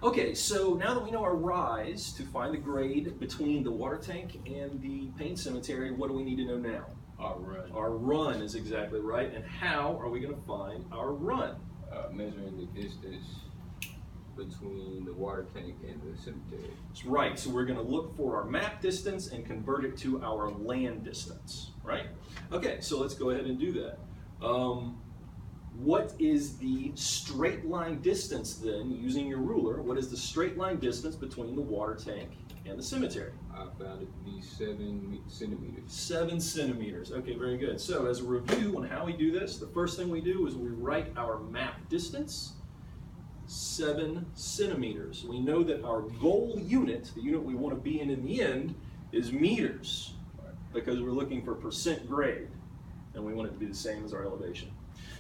Okay, so now that we know our rise to find the grade between the water tank and the paint cemetery, what do we need to know now? Our run. Our run is exactly right. And how are we going to find our run? Measuring the distance between the water tank and the cemetery. That's right. So we're going to look for our map distance and convert it to our land distance, right? Okay, so let's go ahead and do that. What is the straight line distance then, using your ruler? What is the straight line distance between the water tank and the cemetery? I found it to be 7 centimeters. 7 centimeters. Okay, very good. So as a review on how we do this, the first thing we do is we write our map distance, 7 centimeters. We know that our goal unit, the unit we want to be in the end, is meters, because we're looking for percent grade, and we want it to be the same as our elevation.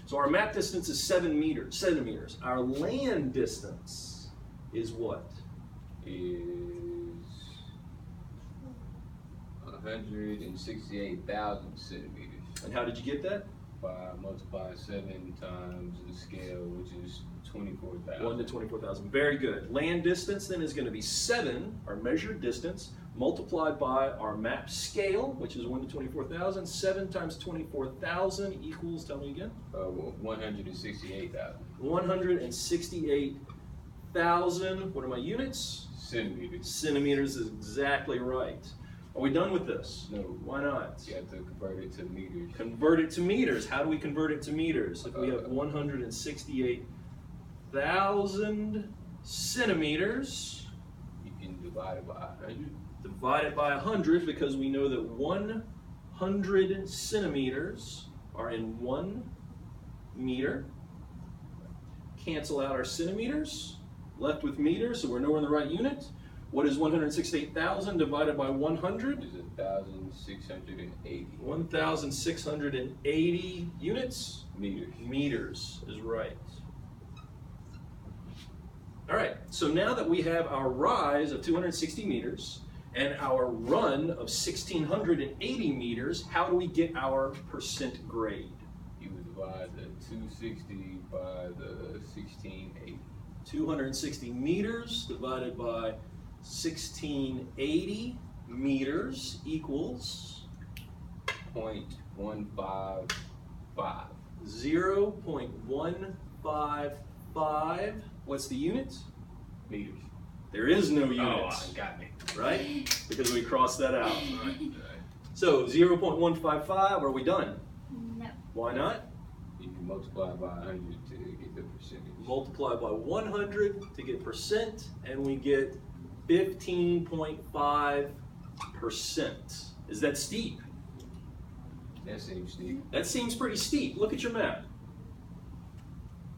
So our map distance is 7 centimeters. Our land distance is what? Is 168,000 centimeters. And how did you get that? By multiplying 7 times the scale, which is 24,000. 1 to 24,000. Very good. Land distance then is going to be 7, our measured distance, multiplied by our map scale, which is 1 to 24,000. 7 times 24,000 equals, tell me again? 168,000. 168,000. What are my units? Centimeters. Centimeters is exactly right. Are we done with this? No. Why not? You have to convert it to meters. Convert it to meters. How do we convert it to meters? If we have 168,000 centimeters, You can divide it by 100. divide it by 100, because we know that 100 centimeters are in 1 meter. Cancel out our centimeters, left with meters, so we're nowhere in the right unit. What is 168,000 divided by 100? Is 1,680 1,680 units? meters. Meters is right. All right, so now that we have our rise of 260 meters and our run of 1,680 meters, how do we get our percent grade? You would divide the 260 by the 1680. 260 meters divided by 1680 meters equals 0.155. 0.155. What's the unit? Meters. There is no Oh, unit, got me. right? Because we crossed that out. Right. So 0.155, are we done? No. Why not? You can multiply by 100 to get the percentage. Multiply by 100 to get percent, and we get 15.5%. Is that steep? That seems steep. That seems pretty steep. Look at your map.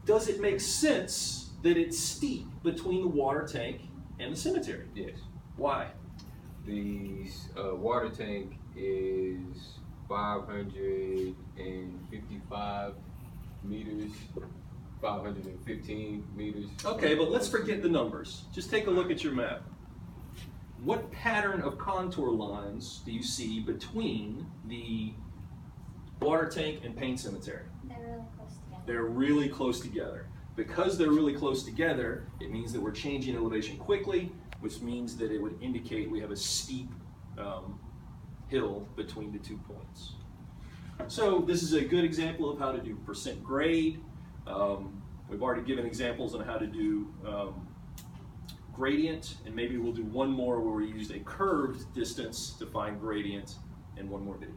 Does it make sense that it's steep between the water tank and the cemetery? Yes. Why? The water tank is 555 meters, 515 meters. Okay, but let's forget the numbers. Just take a look at your map. What pattern of contour lines do you see between the water tank and paint cemetery? They're really close together. They're really close together. Because they're really close together, it means that we're changing elevation quickly, which means that it would indicate we have a steep hill between the 2 points. So this is a good example of how to do percent grade. We've already given examples on how to do gradient, and maybe we'll do one more where we use a curved distance to find gradient in one more video.